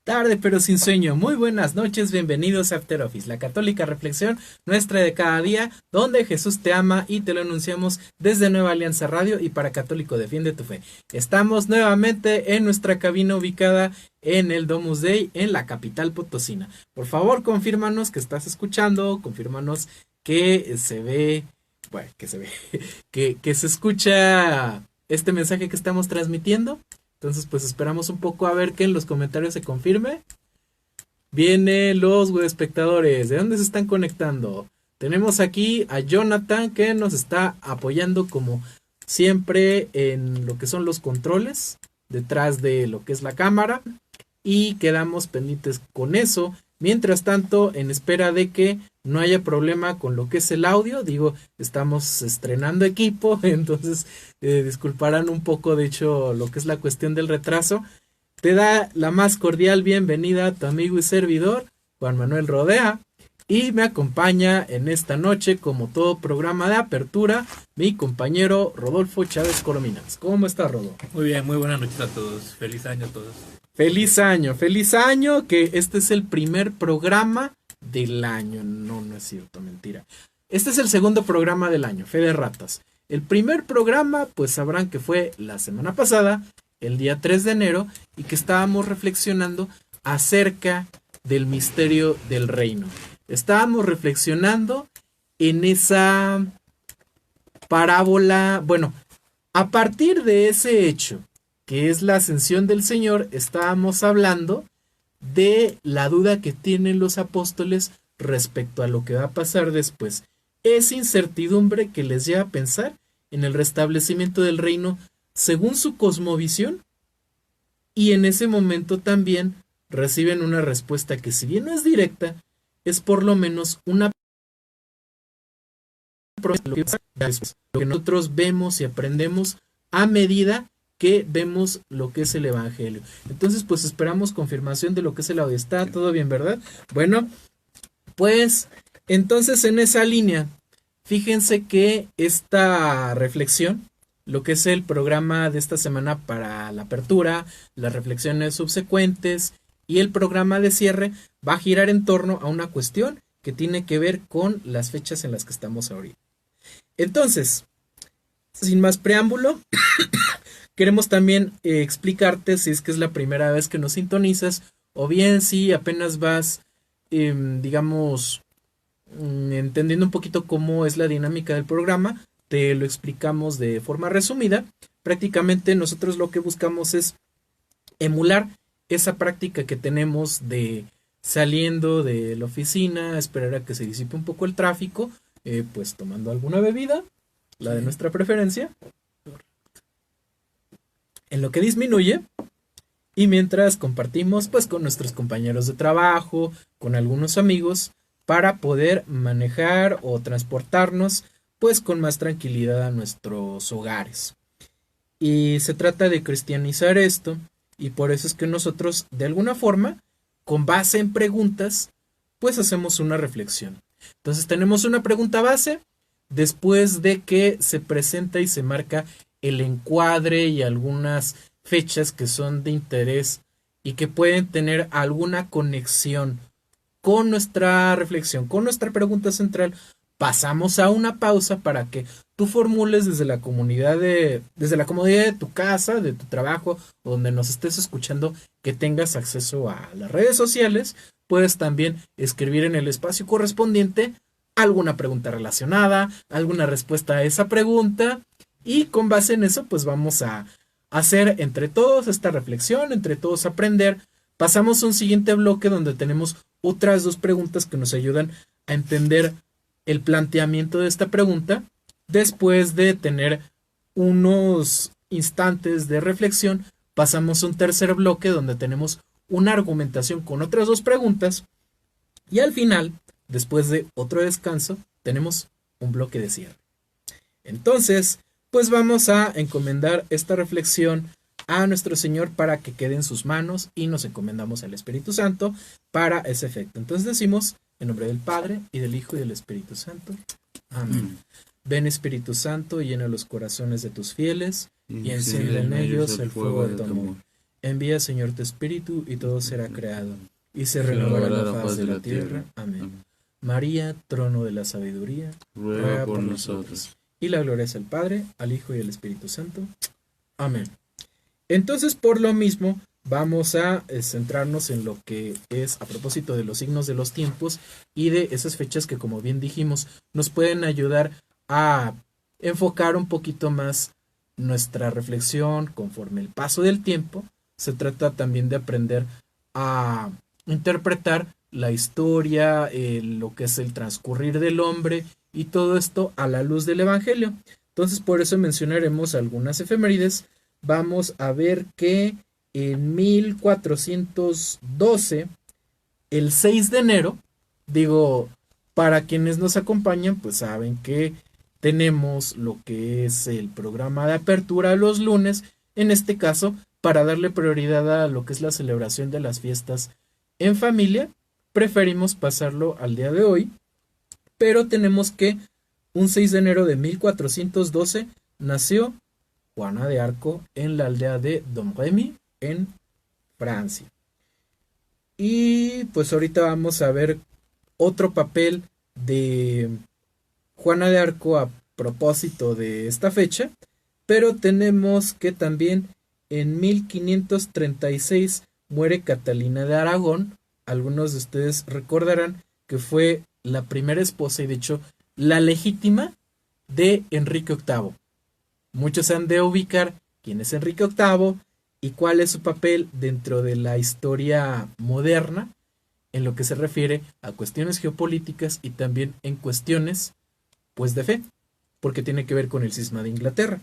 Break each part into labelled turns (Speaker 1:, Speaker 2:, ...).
Speaker 1: Tarde pero sin sueño, muy buenas noches, bienvenidos a After Office, la católica reflexión nuestra de cada día, donde Jesús te ama y te lo anunciamos desde Nueva Alianza Radio y para Católico Defiende tu Fe. Estamos nuevamente en nuestra cabina ubicada en el Domus Dei, en la capital potosina. Por favor, confírmanos que estás escuchando, confírmanos que se ve, bueno, que se escucha este mensaje que estamos transmitiendo. Entonces, pues esperamos un poco a ver que en los comentarios se confirme. Vienen los espectadores. ¿De dónde se están conectando? Tenemos aquí a Jonathan que nos está apoyando como siempre en lo que son los controles, detrás de lo que es la cámara. Y quedamos pendientes con eso. Mientras tanto, en espera de que no haya problema con lo que es el audio, digo, estamos estrenando equipo, entonces disculparán un poco, de hecho, lo que es la cuestión del retraso. Te da la más cordial bienvenida tu amigo y servidor, Juan Manuel Rodea, y me acompaña en esta noche, como todo programa de apertura, mi compañero Rodolfo Chávez Corominas. ¿Cómo estás, Rodolfo?
Speaker 2: Muy bien, muy buenas noches a todos, feliz año a todos.
Speaker 1: Feliz año, que este es el primer programa del año. No es cierto, mentira. Este es el segundo programa del año, Fe de Ratas. El primer programa, pues sabrán que fue la semana pasada, el día 3 de enero, y que estábamos reflexionando acerca del misterio del reino. Estábamos reflexionando en esa parábola, bueno, a partir de ese hecho, que es la ascensión del Señor, estábamos hablando de la duda que tienen los apóstoles respecto a lo que va a pasar después. Esa incertidumbre que les lleva a pensar en el restablecimiento del reino según su cosmovisión, y en ese momento también reciben una respuesta que, si bien no es directa, es por lo menos una promesa de lo que nosotros vemos y aprendemos a medida que vemos lo que es el evangelio. Entonces, pues esperamos confirmación de lo que es el audio. Está todo bien, ¿verdad? Bueno, pues entonces en esa línea, fíjense que esta reflexión, lo que es el programa de esta semana para la apertura, las reflexiones subsecuentes y el programa de cierre, va a girar en torno a una cuestión que tiene que ver con las fechas en las que estamos ahorita. Entonces, sin más preámbulo, queremos también explicarte, si es que es la primera vez que nos sintonizas, o bien si apenas vas, digamos, entendiendo un poquito cómo es la dinámica del programa, te lo explicamos de forma resumida. Prácticamente nosotros lo que buscamos es emular esa práctica que tenemos de saliendo de la oficina, esperar a que se disipe un poco el tráfico, pues tomando alguna bebida, la de nuestra preferencia, en lo que disminuye, y mientras compartimos pues con nuestros compañeros de trabajo, con algunos amigos, para poder manejar o transportarnos pues con más tranquilidad a nuestros hogares. Y se trata de cristianizar esto, y por eso es que nosotros, de alguna forma, con base en preguntas, pues hacemos una reflexión. Entonces tenemos una pregunta base, después de que se presenta y se marca el encuadre y algunas fechas que son de interés y que pueden tener alguna conexión con nuestra reflexión, con nuestra pregunta central. Pasamos a una pausa para que tú formules desde la comodidad de tu casa, de tu trabajo, o donde nos estés escuchando, que tengas acceso a las redes sociales. Puedes también escribir en el espacio correspondiente alguna pregunta relacionada, alguna respuesta a esa pregunta, y con base en eso pues vamos a hacer entre todos esta reflexión, entre todos aprender. Pasamos a un siguiente bloque donde tenemos otras dos preguntas que nos ayudan a entender el planteamiento de esta pregunta, después de tener unos instantes de reflexión, pasamos a un tercer bloque donde tenemos una argumentación con otras dos preguntas y al final, después de otro descanso, tenemos un bloque de cierre. Entonces, pues vamos a encomendar esta reflexión a nuestro Señor para que quede en sus manos y nos encomendamos al Espíritu Santo para ese efecto. Entonces decimos, en nombre del Padre, y del Hijo, y del Espíritu Santo. Amén. Ven, Espíritu Santo, y llena los corazones de tus fieles, y enciende en ellos el fuego de tu amor. Envía, Señor, tu Espíritu, y todo será creado, y se renovará la faz de la tierra. Amén. María, trono de la sabiduría, ruega por nosotros. Y la gloria es al Padre, al Hijo y al Espíritu Santo. Amén. Entonces, por lo mismo, vamos a centrarnos en lo que es a propósito de los signos de los tiempos y de esas fechas que, como bien dijimos, nos pueden ayudar a enfocar un poquito más nuestra reflexión conforme el paso del tiempo. Se trata también de aprender a interpretar la historia, lo que es el transcurrir del hombre y todo esto a la luz del Evangelio. Entonces, por eso mencionaremos algunas efemérides. Vamos a ver que en 1412, el 6 de enero, digo, para quienes nos acompañan, pues saben que tenemos lo que es el programa de apertura los lunes, en este caso, para darle prioridad a lo que es la celebración de las fiestas en familia, preferimos pasarlo al día de hoy, pero tenemos que un 6 de enero de 1412 nació Juana de Arco en la aldea de Domremy, en Francia. Y pues ahorita vamos a ver otro papel de Juana de Arco a propósito de esta fecha, pero tenemos que también en 1536 muere Catalina de Aragón. Algunos de ustedes recordarán que fue la primera esposa y de hecho la legítima de Enrique VIII. Muchos han de ubicar quién es Enrique VIII y cuál es su papel dentro de la historia moderna en lo que se refiere a cuestiones geopolíticas y también en cuestiones pues de fe, porque tiene que ver con el cisma de Inglaterra.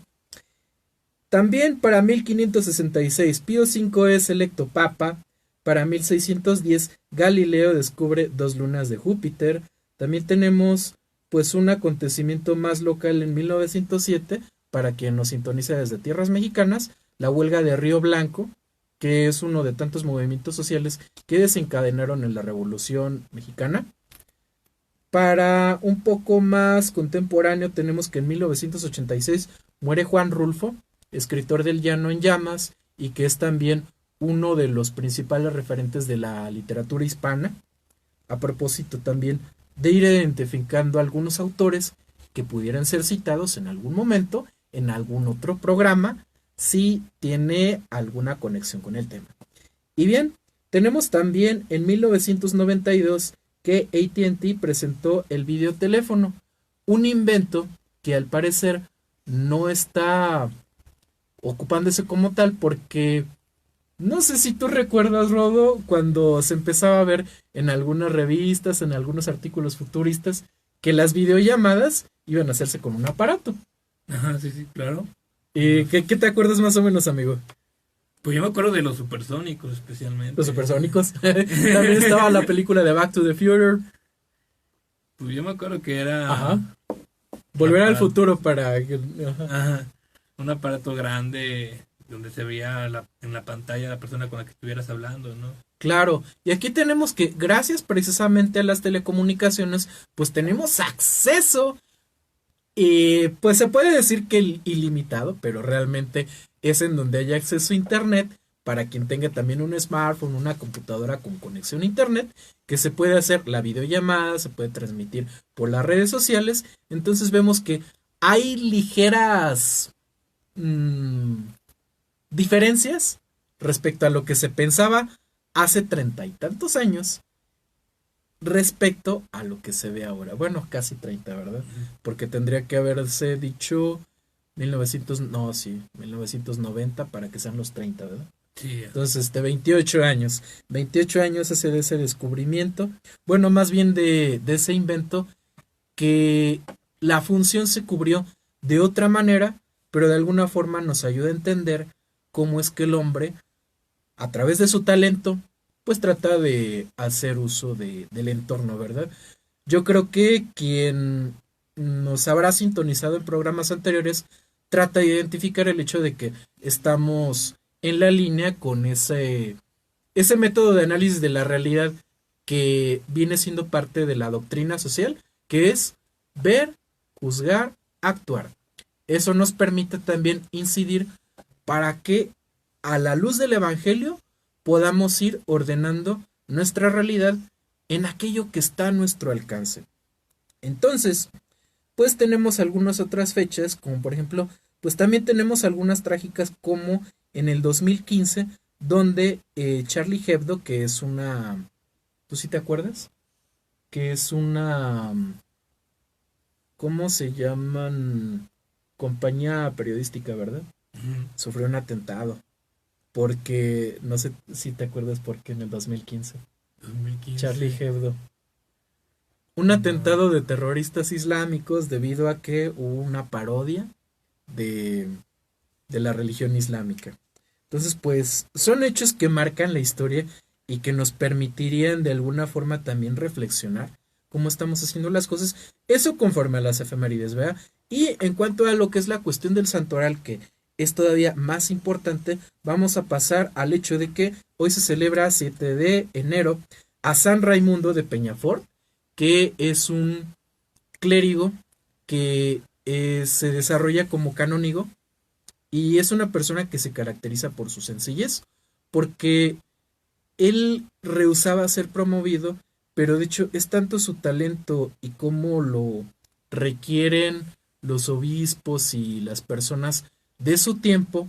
Speaker 1: También para 1566 Pío V es electo papa. Para 1610 Galileo descubre 2 lunas de Júpiter. También tenemos pues un acontecimiento más local en 1907, para quien nos sintoniza desde tierras mexicanas, la huelga de Río Blanco, que es uno de tantos movimientos sociales que desencadenaron en la Revolución Mexicana. Para un poco más contemporáneo tenemos que en 1986 muere Juan Rulfo, escritor del Llano en Llamas, y que es también uno de los principales referentes de la literatura hispana. A propósito también de ir identificando algunos autores que pudieran ser citados en algún momento, en algún otro programa, si tiene alguna conexión con el tema. Y bien, tenemos también en 1992 que AT&T presentó el videoteléfono, un invento que al parecer no está ocupándose como tal, porque no sé si tú recuerdas, Rodo, cuando se empezaba a ver en algunas revistas, en algunos artículos futuristas, que las videollamadas iban a hacerse con un aparato.
Speaker 2: Ajá, sí, claro.
Speaker 1: ¿Qué te acuerdas más o menos, amigo?
Speaker 2: Pues yo me acuerdo de los supersónicos, especialmente.
Speaker 1: Los supersónicos. También estaba la película de Back to the Future.
Speaker 2: Pues yo me acuerdo que era...
Speaker 1: Ajá. Volver al futuro para...
Speaker 2: Ajá. Un aparato grande donde se veía en la pantalla la persona con la que estuvieras hablando, ¿no?
Speaker 1: Claro, y aquí tenemos que, gracias precisamente a las telecomunicaciones, pues tenemos acceso, y pues se puede decir que ilimitado, pero realmente es en donde hay acceso a internet, para quien tenga también un smartphone, una computadora con conexión a internet, que se puede hacer la videollamada, se puede transmitir por las redes sociales. Entonces vemos que hay ligeras diferencias respecto a lo que se pensaba hace 30 y tantos años respecto a lo que se ve ahora. Bueno, casi 30, ¿verdad? Porque tendría que haberse dicho 1990 para que sean los 30, ¿verdad?
Speaker 2: Sí.
Speaker 1: Entonces, 28 años. 28 años hace de ese descubrimiento. Bueno, más bien de ese invento, que la función se cubrió de otra manera, pero de alguna forma nos ayuda a entender cómo es que el hombre, a través de su talento, pues trata de hacer uso del entorno, ¿verdad? Yo creo que quien nos habrá sintonizado en programas anteriores trata de identificar el hecho de que estamos en la línea con ese método de análisis de la realidad que viene siendo parte de la doctrina social, que es ver, juzgar, actuar. Eso nos permite también incidir para que a la luz del Evangelio podamos ir ordenando nuestra realidad en aquello que está a nuestro alcance. Entonces, pues tenemos algunas otras fechas, como por ejemplo, pues también tenemos algunas trágicas como en el 2015, donde Charlie Hebdo, que es una, ¿tú sí te acuerdas? Que es una, ¿cómo se llaman? Compañía periodística, ¿verdad? Sufrió un atentado. Porque, no sé si te acuerdas por qué en el 2015.
Speaker 2: 2015.
Speaker 1: Charlie Hebdo. Un atentado de terroristas islámicos debido a que hubo una parodia de la religión islámica. Entonces, pues, son hechos que marcan la historia y que nos permitirían de alguna forma también reflexionar cómo estamos haciendo las cosas. Eso conforme a las efemérides, ¿verdad? Y en cuanto a lo que es la cuestión del santoral, que es todavía más importante, vamos a pasar al hecho de que hoy se celebra 7 de enero a San Raimundo de Peñafort, que es un clérigo que se desarrolla como canónigo y es una persona que se caracteriza por su sencillez, porque él rehusaba ser promovido, pero de hecho es tanto su talento y cómo lo requieren los obispos y las personas de su tiempo,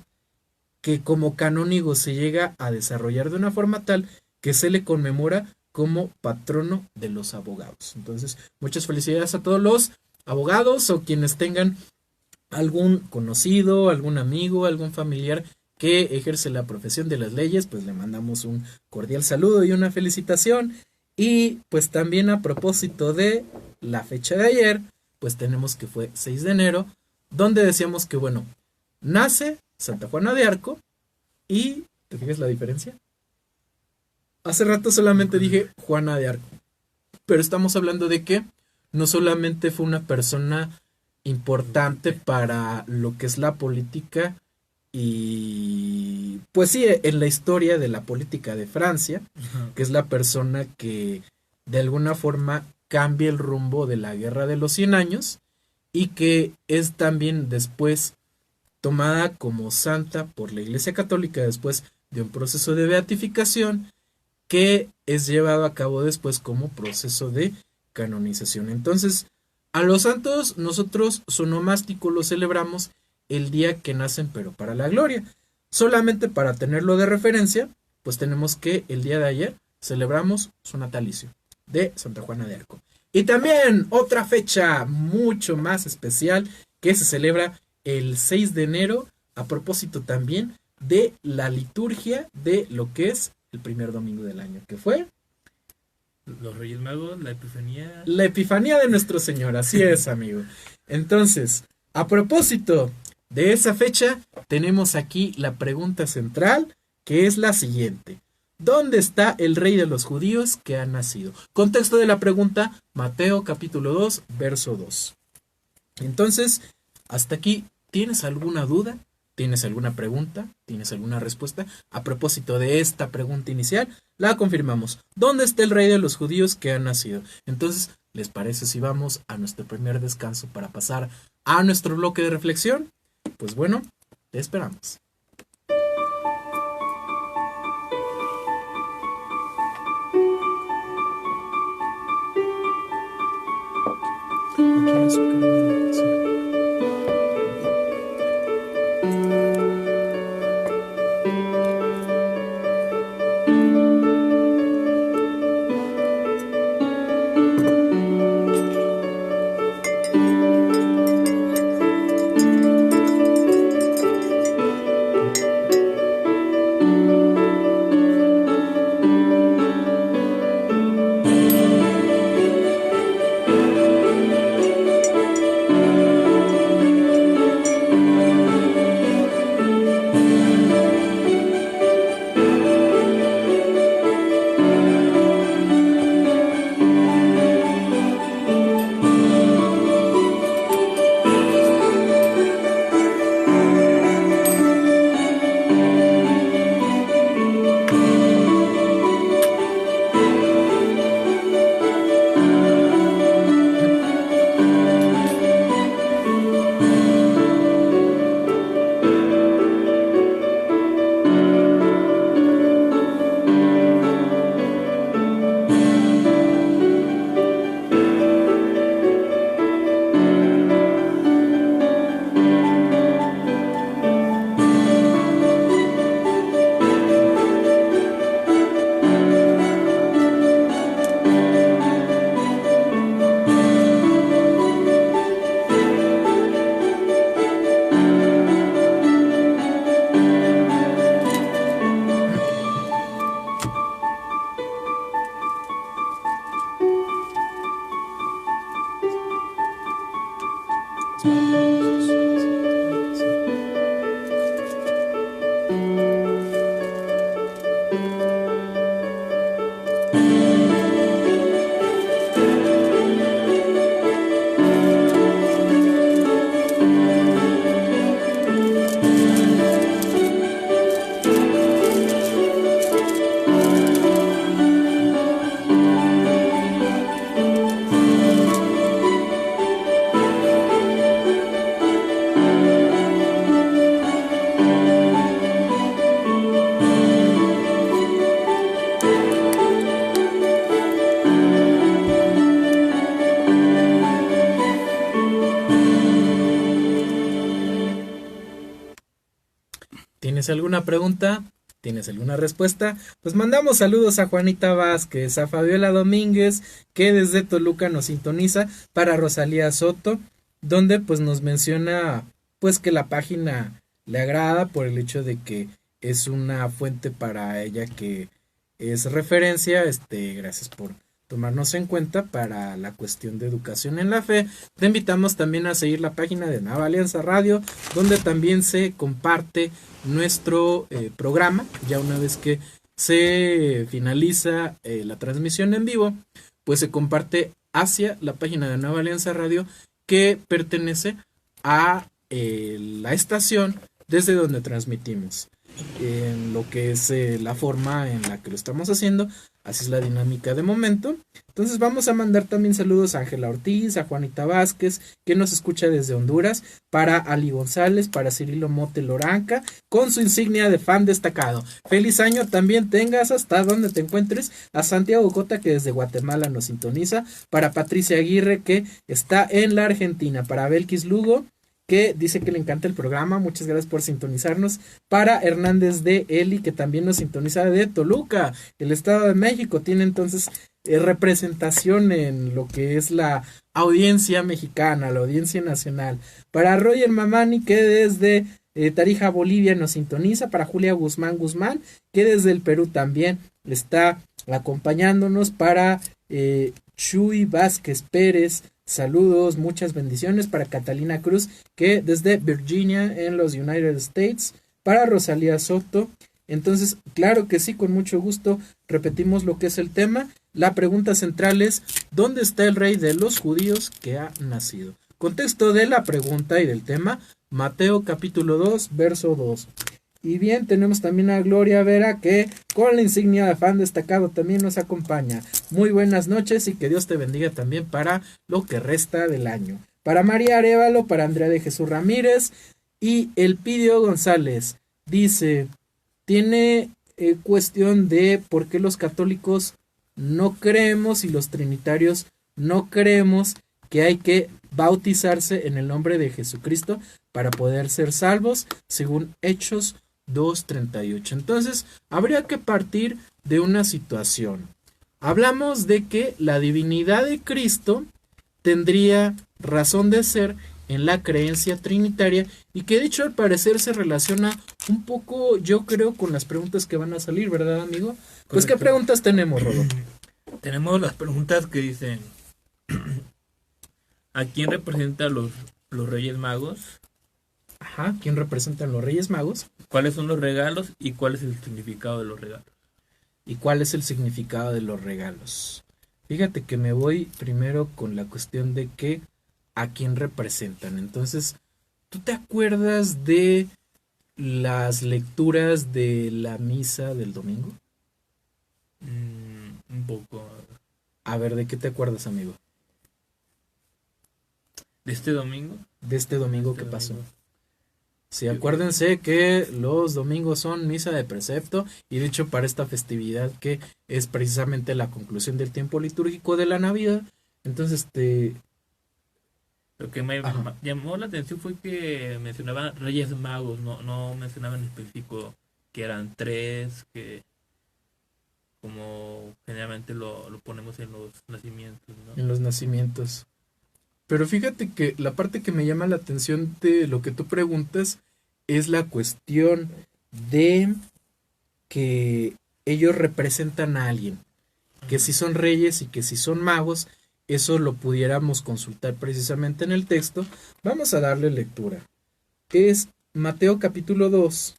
Speaker 1: que como canónigo se llega a desarrollar de una forma tal que se le conmemora como patrono de los abogados. Entonces, muchas felicidades a todos los abogados o quienes tengan algún conocido, algún amigo, algún familiar que ejerce la profesión de las leyes, pues le mandamos un cordial saludo y una felicitación. Y pues también a propósito de la fecha de ayer, pues tenemos que fue 6 de enero, donde decíamos que, bueno, nace Santa Juana de Arco y, ¿te fijas la diferencia? Hace rato solamente dije Juana de Arco, pero estamos hablando de que no solamente fue una persona importante para lo que es la política y pues sí, en la historia de la política de Francia, que es la persona que de alguna forma cambia el rumbo de la Guerra de los 100 años y que es también después tomada como santa por la Iglesia Católica después de un proceso de beatificación que es llevado a cabo después como proceso de canonización. Entonces, a los santos nosotros sonomástico los celebramos el día que nacen, pero para la gloria. Solamente para tenerlo de referencia, pues tenemos que el día de ayer celebramos su natalicio de Santa Juana de Arco. Y también otra fecha mucho más especial que se celebra el 6 de enero, a propósito también de la liturgia de lo que es el primer domingo del año, que fue
Speaker 2: los Reyes Magos, la Epifanía.
Speaker 1: La Epifanía de nuestro Señor, así es, amigo. Entonces, a propósito de esa fecha, tenemos aquí la pregunta central, que es la siguiente. ¿Dónde está el rey de los judíos que ha nacido? Contexto de la pregunta, Mateo capítulo 2, verso 2. Entonces, hasta aquí, ¿tienes alguna duda? ¿Tienes alguna pregunta? ¿Tienes alguna respuesta? A propósito de esta pregunta inicial, la confirmamos. ¿Dónde está el rey de los judíos que ha nacido? Entonces, ¿les parece si vamos a nuestro primer descanso para pasar a nuestro bloque de reflexión? Pues bueno, te esperamos. ¿Tienes alguna pregunta? ¿Tienes alguna respuesta? Pues mandamos saludos a Juanita Vázquez, a Fabiola Domínguez, que desde Toluca nos sintoniza, para Rosalía Soto, donde pues nos menciona pues que la página le agrada por el hecho de que es una fuente para ella que es referencia. Gracias por tomarnos en cuenta para la cuestión de educación en la fe. Te invitamos también a seguir la página de Nueva Alianza Radio, donde también se comparte nuestro programa, ya una vez que se finaliza la transmisión en vivo, pues se comparte hacia la página de Nueva Alianza Radio, que pertenece a la estación desde donde transmitimos. En lo que es la forma en la que lo estamos haciendo, así es la dinámica de momento. Entonces vamos a mandar también saludos a Ángela Ortiz, a Juanita Vázquez, que nos escucha desde Honduras, para Ali González, para Cirilo Mote Loranca, con su insignia de fan destacado. Feliz año también tengas hasta donde te encuentres, a Santiago Cota, que desde Guatemala nos sintoniza, para Patricia Aguirre, que está en la Argentina, para Belkis Lugo, que dice que le encanta el programa, muchas gracias por sintonizarnos, para Hernández de Eli, que también nos sintoniza de Toluca, el Estado de México. Tiene entonces representación en lo que es la audiencia mexicana, la audiencia nacional. Para Roger Mamani, que desde Tarija, Bolivia, nos sintoniza, para Julia Guzmán, que desde el Perú también está acompañándonos, para Chuy Vázquez Pérez, saludos, muchas bendiciones, para Catalina Cruz, que desde Virginia en los United States, para Rosalía Soto. Entonces, claro que sí, con mucho gusto repetimos lo que es el tema. La pregunta central es: ¿dónde está el rey de los judíos que ha nacido? Contexto de la pregunta y del tema: Mateo capítulo 2, verso 2. Y bien, tenemos también a Gloria Vera, que con la insignia de fan destacado también nos acompaña. Muy buenas noches y que Dios te bendiga también para lo que resta del año. Para María Arévalo, para Andrea de Jesús Ramírez y Elpidio González. Dice, tiene cuestión de por qué los católicos no creemos y los trinitarios no creemos que hay que bautizarse en el nombre de Jesucristo para poder ser salvos, según Hechos 2:38. Entonces, habría que partir de una situación. Hablamos de que la divinidad de Cristo tendría razón de ser en la creencia trinitaria, y que de hecho al parecer se relaciona un poco, yo creo, con las preguntas que van a salir, ¿verdad, amigo? Pues, ¿qué preguntas tenemos, Rodo?
Speaker 2: Tenemos las preguntas que dicen: ¿a quién representan los Reyes Magos?
Speaker 1: Ajá, ¿quién representan los Reyes Magos?
Speaker 2: ¿Cuáles son los regalos y cuál es el significado de los regalos?
Speaker 1: ¿Y cuál es el significado de los regalos? Fíjate que me voy primero con la cuestión de que a quién representan. Entonces, ¿tú te acuerdas de las lecturas de la misa del domingo?
Speaker 2: Un poco.
Speaker 1: A ver, ¿de qué te acuerdas, amigo?
Speaker 2: ¿De este domingo?
Speaker 1: De este domingo, ¿qué pasó? Sí, acuérdense que los domingos son misa de precepto, y de hecho para esta festividad, que es precisamente la conclusión del tiempo litúrgico de la Navidad, entonces
Speaker 2: Lo que me llamó la atención fue que mencionaban Reyes Magos, no mencionaban en específico que eran tres, que como generalmente lo ponemos en los nacimientos, ¿no?
Speaker 1: En los nacimientos. Pero fíjate que la parte que me llama la atención de lo que tú preguntas es la cuestión de que ellos representan a alguien, que si son reyes y que si son magos. Eso lo pudiéramos consultar precisamente en el texto. Vamos a darle lectura. Es Mateo capítulo 2.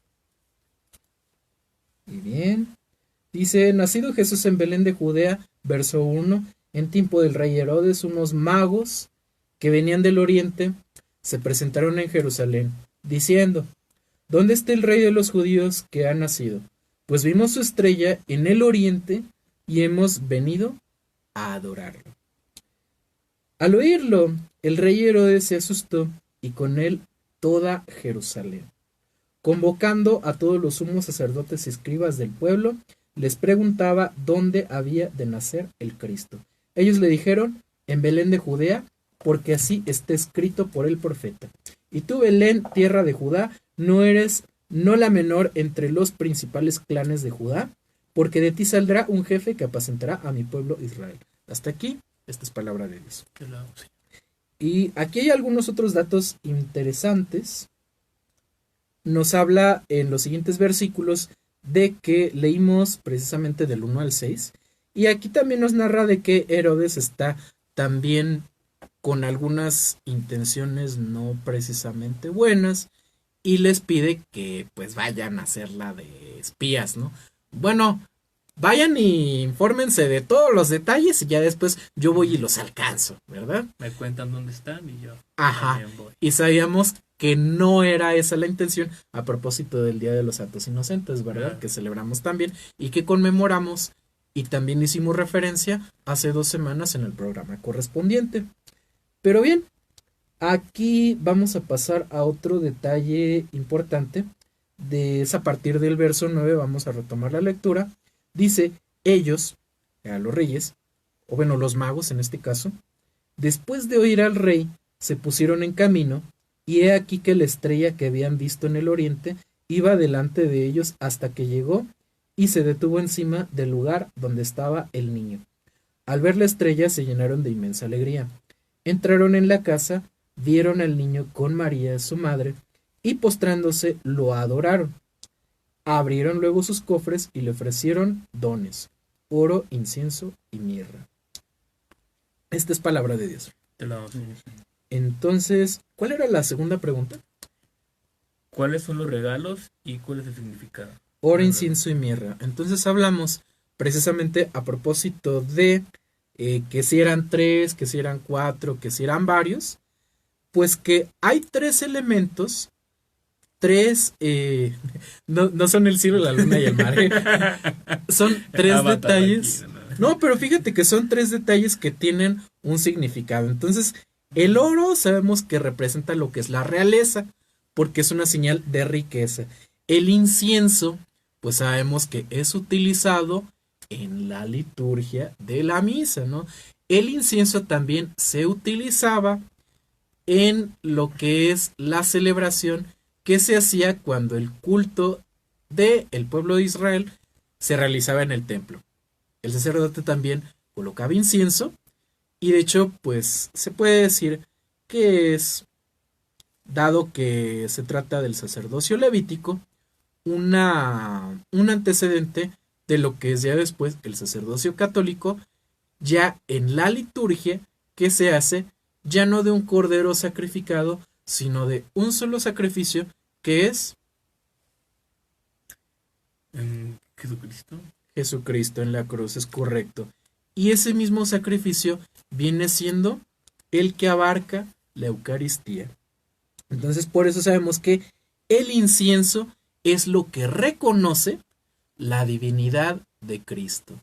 Speaker 1: Y bien, dice: nacido Jesús en Belén de Judea, verso 1, en tiempo del rey Herodes, unos magos que venían del oriente se presentaron en Jerusalén, diciendo: ¿dónde está el rey de los judíos que ha nacido? Pues vimos su estrella en el oriente y hemos venido a adorarlo. Al oírlo, el rey Herodes se asustó, y con él toda Jerusalén. Convocando a todos los sumos sacerdotes y escribas del pueblo, les preguntaba dónde había de nacer el Cristo. Ellos le dijeron: en Belén de Judea, porque así está escrito por el profeta. Y tú, Belén, tierra de Judá, no eres no la menor entre los principales clanes de Judá, porque de ti saldrá un jefe que apacentará a mi pueblo Israel. Hasta aquí, esta es palabra de Dios. Y aquí hay algunos otros datos interesantes. Nos habla en los siguientes versículos de que leímos precisamente del 1 al 6. Y aquí también nos narra de que Herodes está también con algunas intenciones no precisamente buenas y les pide que pues vayan a hacerla de espías, ¿no? Bueno, vayan y infórmense de todos los detalles y ya después yo voy y los alcanzo, ¿verdad?
Speaker 2: Me cuentan dónde están y yo
Speaker 1: Ajá.
Speaker 2: voy.
Speaker 1: Y sabíamos que no era esa la intención a propósito del Día de los Santos Inocentes, ¿verdad?
Speaker 2: Claro.
Speaker 1: Que celebramos también y que conmemoramos y también hicimos referencia hace 2 semanas en el programa correspondiente. Pero bien, aquí vamos a pasar a otro detalle importante. Es a partir del verso 9, vamos a retomar la lectura. Dice, ellos, a los reyes, o bueno, los magos en este caso, después de oír al rey, se pusieron en camino, y he aquí que la estrella que habían visto en el oriente iba delante de ellos hasta que llegó y se detuvo encima del lugar donde estaba el niño. Al ver la estrella se llenaron de inmensa alegría. Entraron en la casa, vieron al niño con María, su madre, y postrándose lo adoraron. Abrieron luego sus cofres y le ofrecieron dones, oro, incienso y mirra. Esta es palabra de Dios. Entonces, ¿cuál era la segunda pregunta?
Speaker 2: ¿Cuáles son los regalos y cuál es el significado?
Speaker 1: Oro, incienso y mirra. Entonces hablamos precisamente a propósito de que si eran 3, que si eran 4, que si eran varios, pues que hay 3 elementos, 3, no son el cielo, la luna y el mar, son 3 detalles. No, pero fíjate que son 3 detalles que tienen un significado. Entonces, el oro sabemos que representa lo que es la realeza, porque es una señal de riqueza. El incienso, pues sabemos que es utilizado en la liturgia de la misa, ¿no? El incienso también se utilizaba en lo que es la celebración que se hacía cuando el culto del pueblo de Israel se realizaba en el templo. El sacerdote también colocaba incienso y de hecho, pues se puede decir que es, dado que se trata del sacerdocio levítico, un antecedente de lo que es ya después el sacerdocio católico, ya en la liturgia que se hace ya no de un cordero sacrificado, sino de un solo sacrificio que es
Speaker 2: Jesucristo.
Speaker 1: Jesucristo en la cruz, es correcto. Y ese mismo sacrificio viene siendo el que abarca la Eucaristía. Entonces, por eso sabemos que el incienso es lo que reconoce la divinidad de Cristo.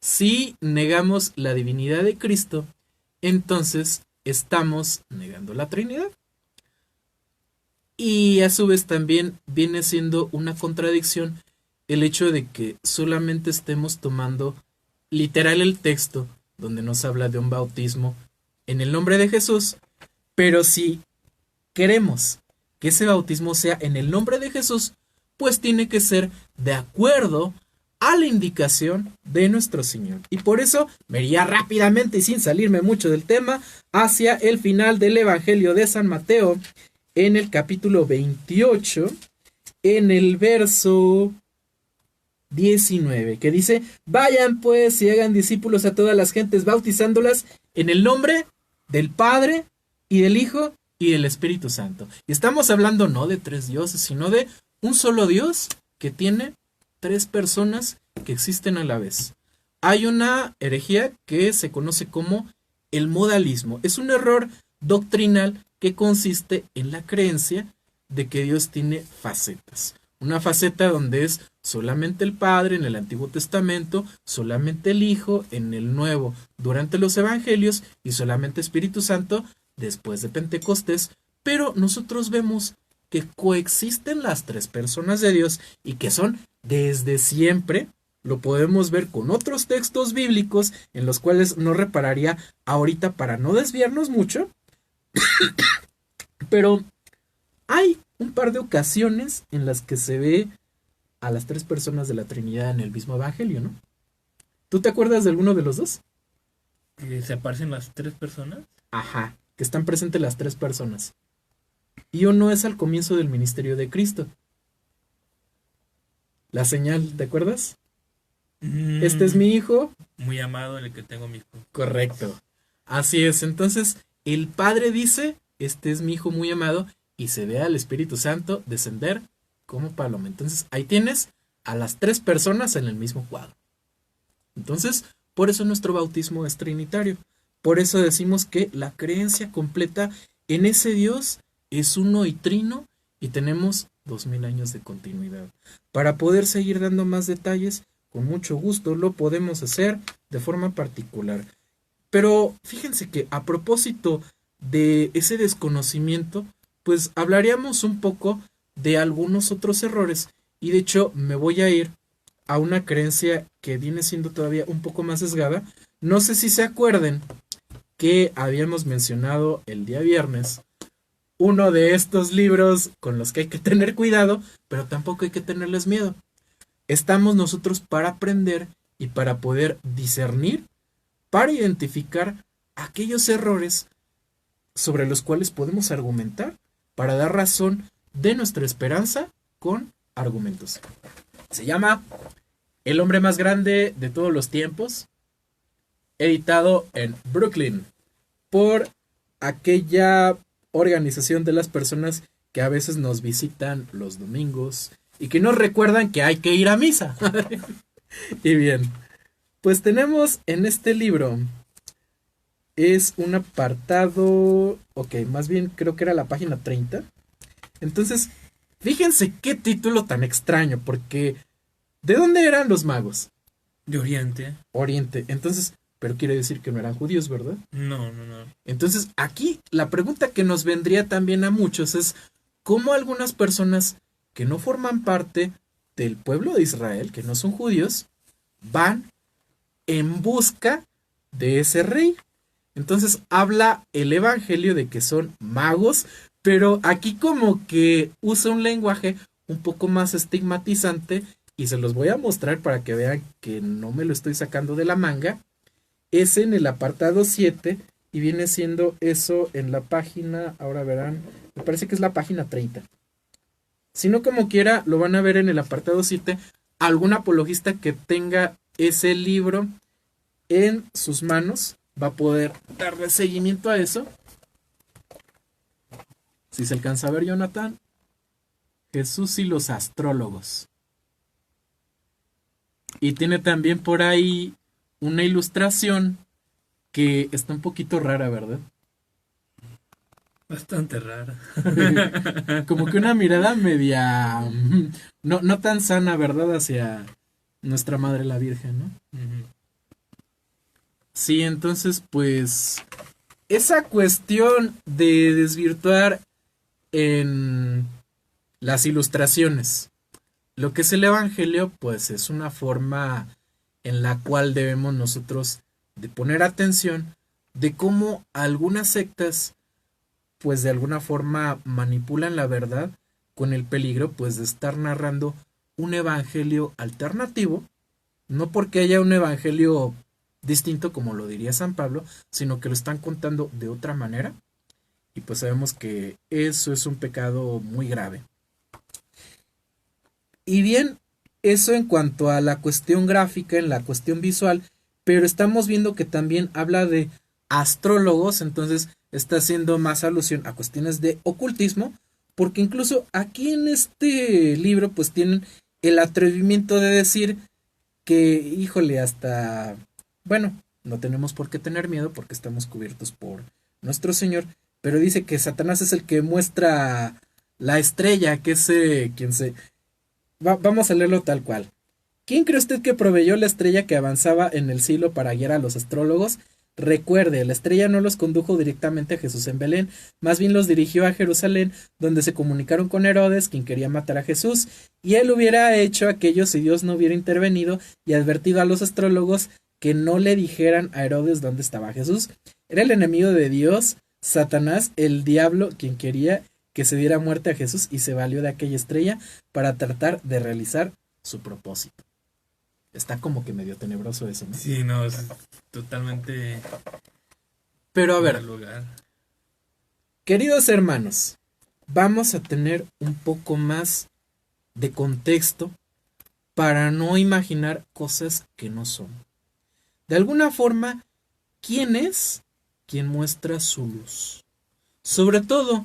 Speaker 1: Si negamos la divinidad de Cristo, entonces estamos negando la Trinidad. Y a su vez también viene siendo una contradicción el hecho de que solamente estemos tomando literal el texto donde nos habla de un bautismo en el nombre de Jesús, pero si queremos que ese bautismo sea en el nombre de Jesús, pues tiene que ser de acuerdo a la indicación de nuestro Señor. Y por eso me iría rápidamente y sin salirme mucho del tema hacia el final del Evangelio de San Mateo, en el capítulo 28, en el verso 19, que dice: vayan pues y hagan discípulos a todas las gentes, bautizándolas en el nombre del Padre y del Hijo y del Espíritu Santo. Y estamos hablando no de 3 dioses, sino de un solo Dios que tiene 3 personas que existen a la vez. Hay una herejía que se conoce como el modalismo. Es un error doctrinal que consiste en la creencia de que Dios tiene facetas. Una faceta donde es solamente el Padre en el Antiguo Testamento, solamente el Hijo en el Nuevo durante los Evangelios y solamente Espíritu Santo después de Pentecostés. Pero nosotros vemos que coexisten las 3 personas de Dios y que son desde siempre. Lo podemos ver con otros textos bíblicos en los cuales no repararía ahorita para no desviarnos mucho. Pero hay un par de ocasiones en las que se ve a las tres personas de la Trinidad en el mismo evangelio, ¿no? ¿Tú te acuerdas de alguno de los dos?
Speaker 2: ¿Se aparecen las tres personas?
Speaker 1: Ajá, que están presentes las tres personas. Y uno es al comienzo del ministerio de Cristo. La señal, ¿te acuerdas? Este es mi hijo.
Speaker 2: Muy amado, en el que tengo mi hijo.
Speaker 1: Correcto. Así es. Entonces, el Padre dice, este es mi hijo muy amado, y se ve al Espíritu Santo descender como paloma. Entonces, ahí tienes a las tres personas en el mismo cuadro. Entonces, por eso nuestro bautismo es trinitario. Por eso decimos que la creencia completa en ese Dios es uno y trino, y tenemos 2000 años de continuidad. Para poder seguir dando más detalles, con mucho gusto lo podemos hacer de forma particular. Pero fíjense que a propósito de ese desconocimiento, pues hablaríamos un poco de algunos otros errores, y de hecho me voy a ir a una creencia que viene siendo todavía un poco más sesgada. No sé si se acuerden que habíamos mencionado el día viernes uno de estos libros con los que hay que tener cuidado, pero tampoco hay que tenerles miedo. Estamos nosotros para aprender y para poder discernir, para identificar aquellos errores sobre los cuales podemos argumentar para dar razón de nuestra esperanza con argumentos. Se llama El hombre más grande de todos los tiempos, editado en Brooklyn por aquella organización de las personas que a veces nos visitan los domingos y que nos recuerdan que hay que ir a misa. Y bien, pues tenemos en este libro, es un apartado, ok, más bien creo que era la página 30. Entonces, fíjense qué título tan extraño, porque ¿de dónde eran los magos?
Speaker 2: De Oriente.
Speaker 1: Oriente. Entonces, pero quiere decir que no eran judíos, ¿verdad?
Speaker 2: No.
Speaker 1: Entonces, aquí la pregunta que nos vendría también a muchos es ¿cómo algunas personas que no forman parte del pueblo de Israel, que no son judíos, van en busca de ese rey? Entonces habla el evangelio de que son magos, pero aquí como que usa un lenguaje un poco más estigmatizante, y se los voy a mostrar para que vean que no me lo estoy sacando de la manga. Es en el apartado 7 y viene siendo eso en la página, ahora verán, me parece que es la página 30. Si no, como quiera, lo van a ver en el apartado 7. Algún apologista que tenga ese libro en sus manos va a poder darle seguimiento a eso. Si se alcanza a ver, Jonathan. Jesús y los astrólogos. Y tiene también por ahí una ilustración que está un poquito rara, ¿verdad?
Speaker 2: Bastante rara.
Speaker 1: Como que una mirada media no tan sana, ¿verdad? Hacia nuestra Madre la Virgen, ¿no?
Speaker 2: Ujú.
Speaker 1: Sí, entonces pues esa cuestión de desvirtuar en las ilustraciones lo que es el evangelio, pues es una forma en la cual debemos nosotros de poner atención de cómo algunas sectas pues de alguna forma manipulan la verdad con el peligro pues de estar narrando un evangelio alternativo, no porque haya un evangelio distinto como lo diría San Pablo, sino que lo están contando de otra manera, y pues sabemos que eso es un pecado muy grave. Y bien, eso en cuanto a la cuestión gráfica, en la cuestión visual, pero estamos viendo que también habla de astrólogos, entonces está haciendo más alusión a cuestiones de ocultismo, porque incluso aquí en este libro pues tienen el atrevimiento de decir que, híjole, hasta, bueno, no tenemos por qué tener miedo porque estamos cubiertos por nuestro Señor, pero dice que Satanás es el que muestra la estrella, que es quien se... vamos a leerlo tal cual. ¿Quién cree usted que proveyó la estrella que avanzaba en el cielo para guiar a los astrólogos? Recuerde, la estrella no los condujo directamente a Jesús en Belén, más bien los dirigió a Jerusalén, donde se comunicaron con Herodes, quien quería matar a Jesús, y él hubiera hecho aquello si Dios no hubiera intervenido y advertido a los astrólogos que no le dijeran a Herodes dónde estaba Jesús. Era el enemigo de Dios, Satanás, el diablo, quien quería que se diera muerte a Jesús y se valió de aquella estrella para tratar de realizar su propósito. Está como que medio tenebroso eso, ¿no?
Speaker 2: Sí, no, es totalmente...
Speaker 1: Pero a ver,
Speaker 2: lugar.
Speaker 1: queridos hermanos, vamos a tener un poco más de contexto para no imaginar cosas que no son. De alguna forma, ¿quién es quien muestra su luz? Sobre todo,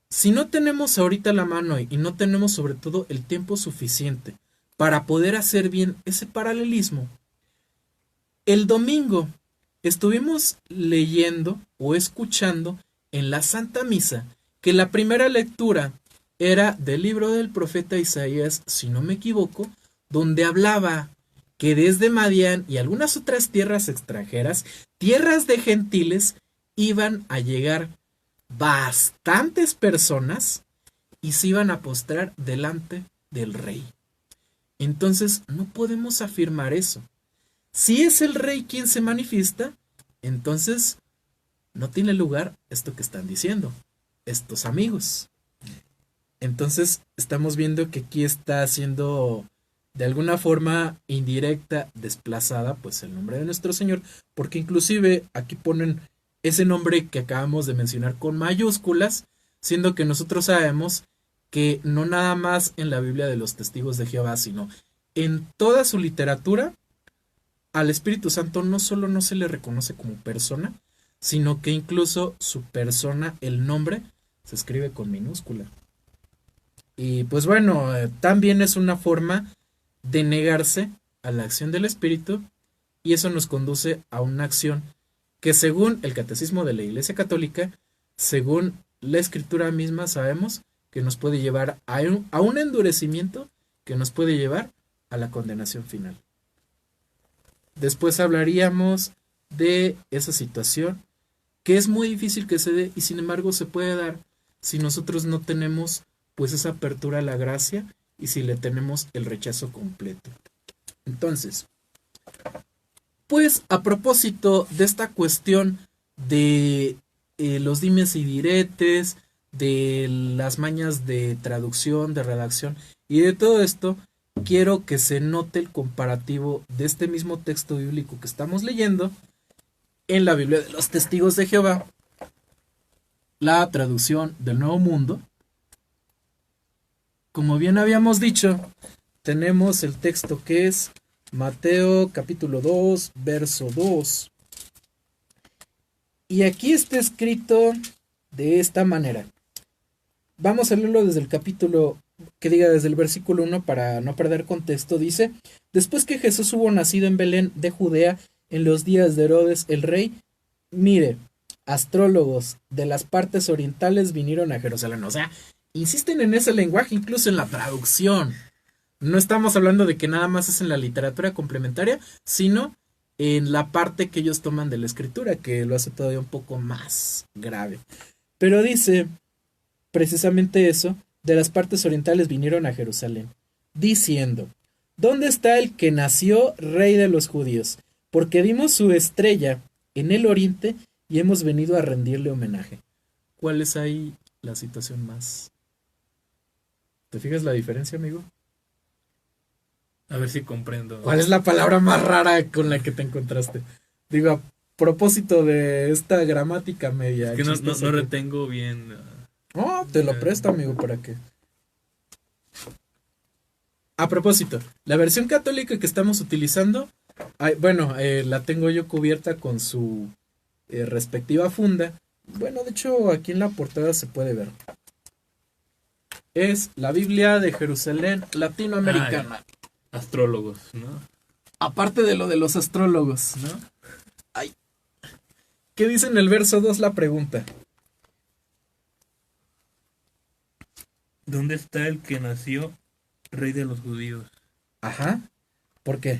Speaker 1: si no tenemos ahorita la mano y no tenemos sobre todo el tiempo suficiente para poder hacer bien ese paralelismo, el domingo estuvimos leyendo o escuchando en la Santa Misa que la primera lectura era del libro del profeta Isaías, si no me equivoco, donde hablaba que desde Madián y algunas otras tierras extranjeras, tierras de gentiles, iban a llegar bastantes personas y se iban a postrar delante del rey. Entonces no podemos afirmar eso. Si es el rey quien se manifiesta, entonces no tiene lugar esto que están diciendo estos amigos. Entonces estamos viendo que aquí está siendo de alguna forma indirecta desplazada pues el nombre de nuestro Señor, porque inclusive aquí ponen ese nombre que acabamos de mencionar con mayúsculas, siendo que nosotros sabemos que no nada más en la Biblia de los Testigos de Jehová, sino en toda su literatura, al Espíritu Santo no solo no se le reconoce como persona, sino que incluso su persona, el nombre, se escribe con minúscula. Y pues bueno, también es una forma de negarse a la acción del Espíritu, y eso nos conduce a una acción que según el Catecismo de la Iglesia Católica, según la Escritura misma, sabemos que nos puede llevar a un endurecimiento que nos puede llevar a la condenación final. Después hablaríamos de esa situación que es muy difícil que se dé y sin embargo se puede dar si nosotros no tenemos pues esa apertura a la gracia y si le tenemos el rechazo completo. Entonces, pues a propósito de esta cuestión de los dimes y diretes, de las mañas de traducción, de redacción y de todo esto, quiero que se note el comparativo de este mismo texto bíblico que estamos leyendo en la Biblia de los Testigos de Jehová, la traducción del Nuevo Mundo. Como bien habíamos dicho, tenemos el texto que es Mateo capítulo 2, verso 2. Y aquí está escrito de esta manera. Vamos a leerlo desde el capítulo, desde el versículo 1 para no perder contexto. Dice, después que Jesús hubo nacido en Belén de Judea en los días de Herodes el rey, mire, astrólogos de las partes orientales vinieron a Jerusalén. O sea, insisten en ese lenguaje, incluso en la traducción. No estamos hablando de que nada más es en la literatura complementaria, sino en la parte que ellos toman de la escritura, que lo hace todavía un poco más grave. Pero dice precisamente eso, de las partes orientales vinieron a Jerusalén, diciendo, ¿dónde está el que nació rey de los judíos? Porque vimos su estrella en el oriente y hemos venido a rendirle homenaje. ¿Cuál es ahí la situación más? ¿Te fijas la diferencia, amigo?
Speaker 2: A ver si comprendo.
Speaker 1: ¿Cuál es la palabra más rara con la que te encontraste? Digo, a propósito de esta gramática media.
Speaker 2: Es que no retengo bien.
Speaker 1: Oh, te lo presto, amigo, para que. A propósito, la versión católica que estamos utilizando, la tengo yo cubierta con su respectiva funda. Bueno, de hecho, aquí en la portada se puede ver. Es la Biblia de Jerusalén latinoamericana.
Speaker 2: Astrólogos, ¿no?
Speaker 1: Aparte de lo de los astrólogos, ¿no? Ay. ¿Qué dice en el verso 2 la pregunta?
Speaker 2: ¿Dónde está el que nació rey de los judíos?
Speaker 1: Ajá. ¿Por qué?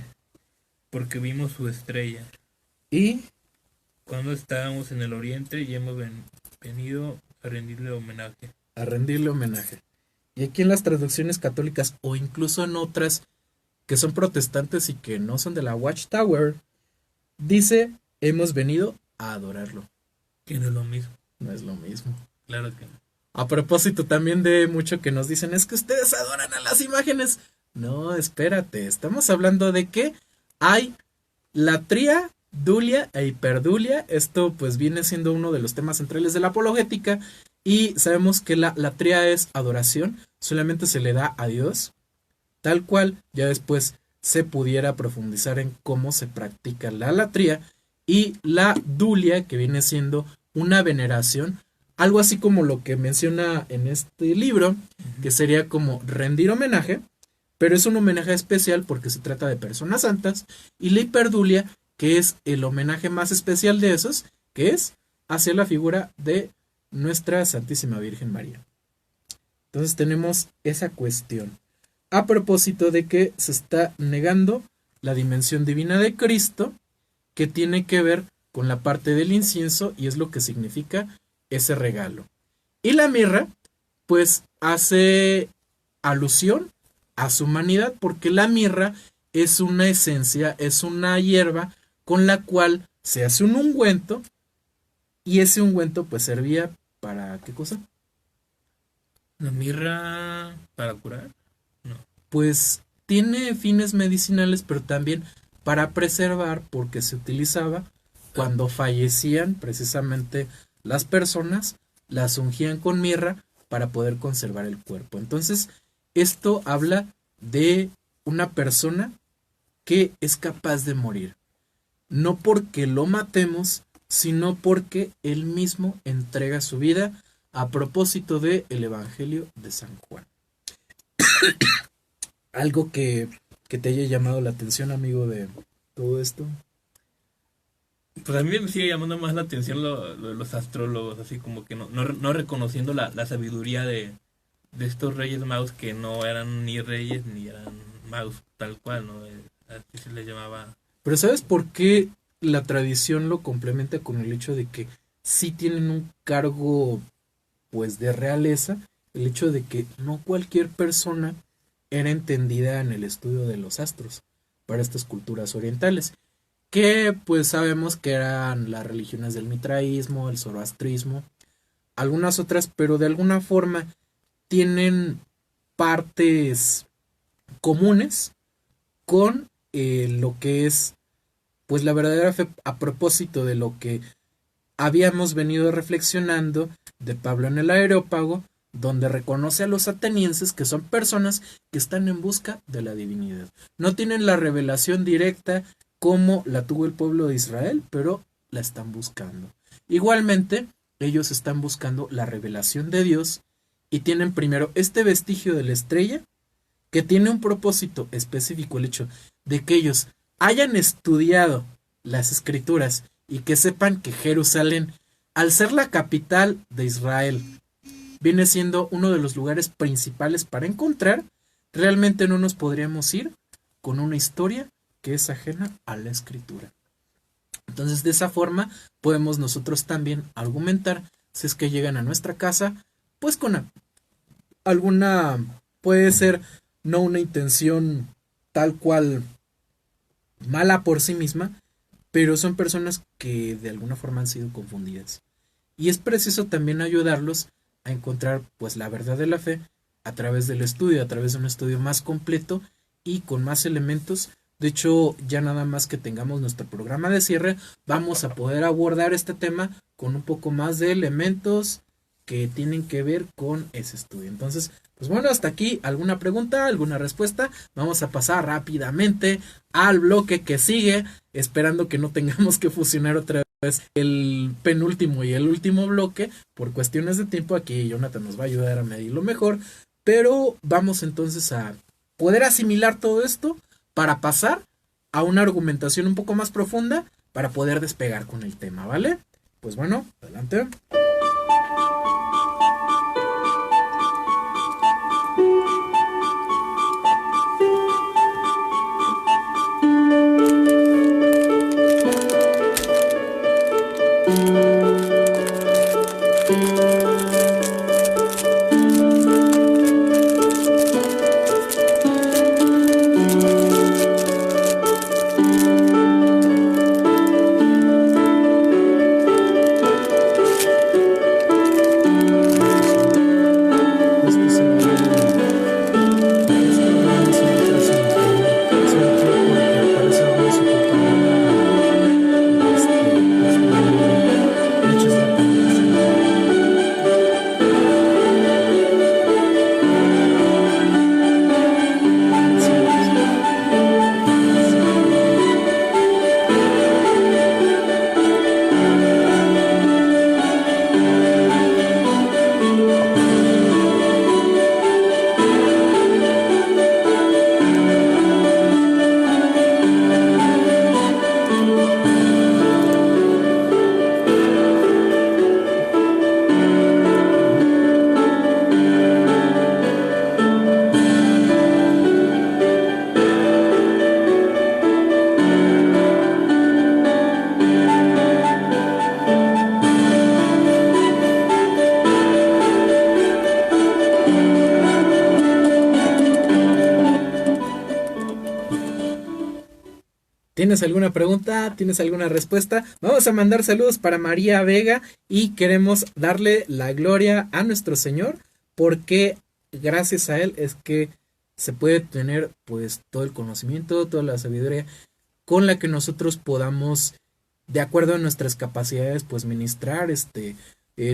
Speaker 2: Porque vimos su estrella.
Speaker 1: ¿Y?
Speaker 2: Cuando estábamos en el oriente y hemos venido a rendirle homenaje.
Speaker 1: A rendirle homenaje. Y aquí en las traducciones católicas o incluso en otras que son protestantes y que no son de la Watchtower, dice, hemos venido a adorarlo.
Speaker 2: Que no es lo mismo.
Speaker 1: No es lo mismo.
Speaker 2: Claro que no.
Speaker 1: A propósito también de mucho que nos dicen, es que ustedes adoran a las imágenes. No, espérate, estamos hablando de que hay latría, dulia e hiperdulia. Esto pues viene siendo uno de los temas centrales de la apologética y sabemos que la latría es adoración, solamente se le da a Dios, tal cual ya después se pudiera profundizar en cómo se practica la latría y la dulia que viene siendo una veneración, algo así como lo que menciona en este libro, que sería como rendir homenaje, pero es un homenaje especial porque se trata de personas santas, y la hiperdulia, que es el homenaje más especial de esos, que es hacia la figura de nuestra Santísima Virgen María. Entonces tenemos esa cuestión. A propósito de que se está negando la dimensión divina de Cristo, que tiene que ver con la parte del incienso y es lo que significa ese regalo. Y la mirra, pues hace alusión a su humanidad, porque la mirra es una esencia, es una hierba con la cual se hace un ungüento y ese ungüento pues servía para ¿qué cosa?
Speaker 2: ¿La mirra para curar? No.
Speaker 1: Pues tiene fines medicinales, pero también para preservar, porque se utilizaba cuando fallecían precisamente las personas, las ungían con mirra para poder conservar el cuerpo. Entonces, esto habla de una persona que es capaz de morir. No porque lo matemos, sino porque él mismo entrega su vida a propósito del Evangelio de San Juan. Algo que te haya llamado la atención, amigo, de todo esto.
Speaker 2: Pues a mí me sigue llamando más la atención lo de los astrólogos, así como que no reconociendo la sabiduría de estos reyes magos que no eran ni reyes ni eran magos tal cual, ¿no? Así se les llamaba.
Speaker 1: Pero ¿sabes por qué la tradición lo complementa con el hecho de que sí tienen un cargo, pues, de realeza? El hecho de que no cualquier persona era entendida en el estudio de los astros para estas culturas orientales, que pues sabemos que eran las religiones del mitraísmo, el zoroastrismo, algunas otras, pero de alguna forma tienen partes comunes con lo que es pues la verdadera fe, a propósito de lo que habíamos venido reflexionando de Pablo en el Areópago, donde reconoce a los atenienses que son personas que están en busca de la divinidad. No tienen la revelación directa como la tuvo el pueblo de Israel, pero la están buscando. Igualmente, ellos están buscando la revelación de Dios y tienen primero este vestigio de la estrella, que tiene un propósito específico, el hecho de que ellos hayan estudiado las escrituras y que sepan que Jerusalén, al ser la capital de Israel, viene siendo uno de los lugares principales para encontrar, realmente no nos podríamos ir con una historia que es ajena a la escritura. Entonces, de esa forma podemos nosotros también argumentar, si es que llegan a nuestra casa, pues con alguna, puede ser no una intención tal cual mala por sí misma, pero son personas que de alguna forma han sido confundidas. Y es preciso también ayudarlos a encontrar pues la verdad de la fe a través del estudio, a través de un estudio más completo y con más elementos. De hecho, ya nada más que tengamos nuestro programa de cierre, vamos a poder abordar este tema con un poco más de elementos que tienen que ver con ese estudio. Entonces, pues bueno, hasta aquí, ¿alguna pregunta, alguna respuesta? Vamos a pasar rápidamente al bloque que sigue, esperando que no tengamos que fusionar otra vez el penúltimo y el último bloque. Por cuestiones de tiempo, aquí Jonathan nos va a ayudar a medirlo mejor, pero vamos entonces a poder asimilar todo esto para pasar a una argumentación un poco más profunda para poder despegar con el tema, ¿vale? Pues bueno, adelante. ¿Tienes alguna pregunta? ¿Tienes alguna respuesta? Vamos a mandar saludos para María Vega y queremos darle la gloria a nuestro Señor porque gracias a Él es que se puede tener pues todo el conocimiento, toda la sabiduría con la que nosotros podamos, de acuerdo a nuestras capacidades, pues ministrar,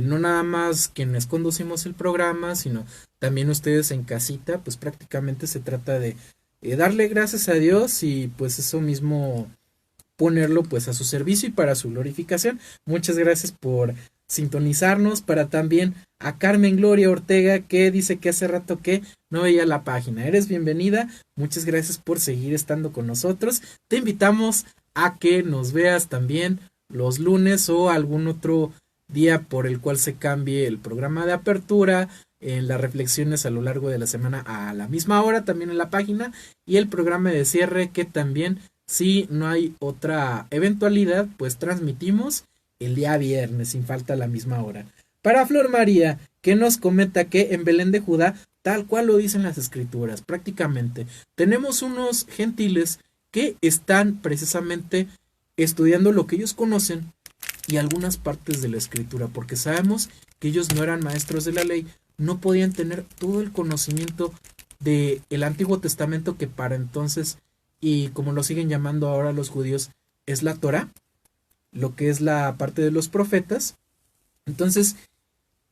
Speaker 1: no nada más quienes conducimos el programa, sino también ustedes en casita, pues prácticamente se trata de darle gracias a Dios y pues eso mismo ponerlo pues a su servicio y para su glorificación. Muchas gracias por sintonizarnos, para también a Carmen Gloria Ortega que dice que hace rato que no veía la página. Eres bienvenida, muchas gracias por seguir estando con nosotros. Te invitamos a que nos veas también los lunes o algún otro día por el cual se cambie el programa de apertura, en las reflexiones a lo largo de la semana a la misma hora también en la página y el programa de cierre que también si no hay otra eventualidad pues transmitimos el día viernes sin falta a la misma hora. Para Flor María que nos comenta que en Belén de Judá tal cual lo dicen las escrituras prácticamente tenemos unos gentiles que están precisamente estudiando lo que ellos conocen y algunas partes de la escritura porque sabemos que ellos no eran maestros de la ley, no podían tener todo el conocimiento del Antiguo Testamento que para entonces, y como lo siguen llamando ahora los judíos, es la Torá, lo que es la parte de los profetas. Entonces,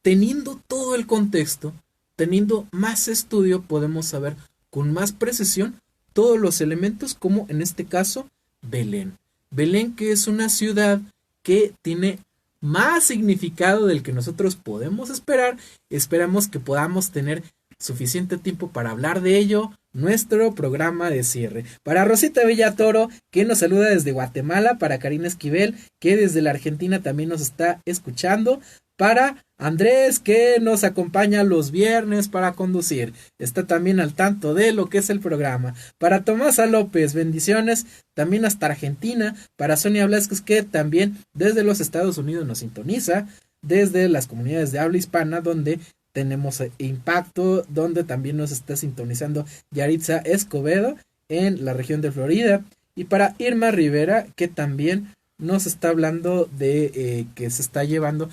Speaker 1: teniendo todo el contexto, teniendo más estudio, podemos saber con más precisión todos los elementos, como en este caso, Belén. Belén, que es una ciudad que tiene más significado del que nosotros podemos esperar. Esperamos que podamos tener suficiente tiempo para hablar de ello. Nuestro programa de cierre. Para Rosita Villatoro, que nos saluda desde Guatemala. Para Karina Esquivel, que desde la Argentina también nos está escuchando. Para Andrés, que nos acompaña los viernes para conducir. Está también al tanto de lo que es el programa. Para Tomasa López, bendiciones. También hasta Argentina. Para Sonia Blasquez, que también desde los Estados Unidos nos sintoniza. Desde las comunidades de habla hispana, donde tenemos impacto, donde también nos está sintonizando Yaritza Escobedo en la región de Florida. Y para Irma Rivera, que también nos está hablando de que se está llevando...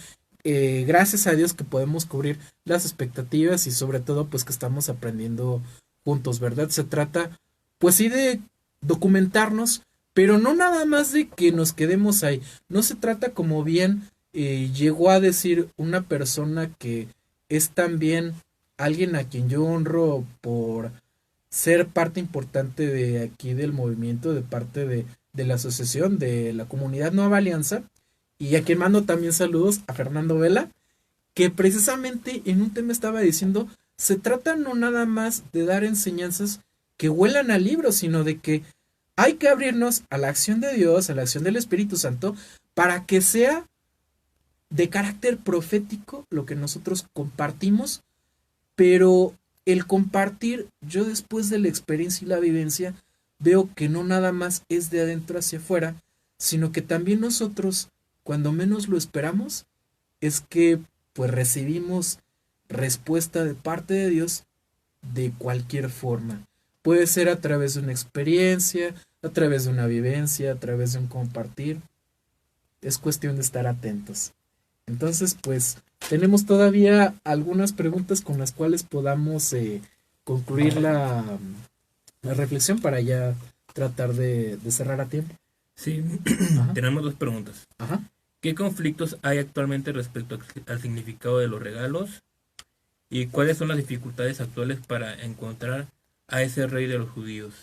Speaker 1: gracias a Dios que podemos cubrir las expectativas y sobre todo pues que estamos aprendiendo juntos, ¿verdad? Se trata pues sí de documentarnos, pero no nada más de que nos quedemos ahí, no se trata como bien llegó a decir una persona que es también alguien a quien yo honro por ser parte importante de aquí del movimiento, de parte de la asociación, de la comunidad Nueva Alianza. Y a quien mando también saludos a Fernando Vela, que precisamente en un tema estaba diciendo, se trata no nada más de dar enseñanzas que huelan al libro, sino de que hay que abrirnos a la acción de Dios, a la acción del Espíritu Santo, para que sea de carácter profético lo que nosotros compartimos, pero el compartir, yo después de la experiencia y la vivencia, veo que no nada más es de adentro hacia afuera, sino que también nosotros cuando menos lo esperamos, es que pues recibimos respuesta de parte de Dios de cualquier forma. Puede ser a través de una experiencia, a través de una vivencia, a través de un compartir. Es cuestión de estar atentos. Entonces, pues, tenemos todavía algunas preguntas con las cuales podamos concluir la reflexión para ya tratar de cerrar a tiempo.
Speaker 2: Sí, tenemos dos preguntas.
Speaker 1: Ajá.
Speaker 2: ¿Qué conflictos hay actualmente respecto al significado de los regalos? ¿Y cuáles son las dificultades actuales para encontrar a ese rey de los judíos?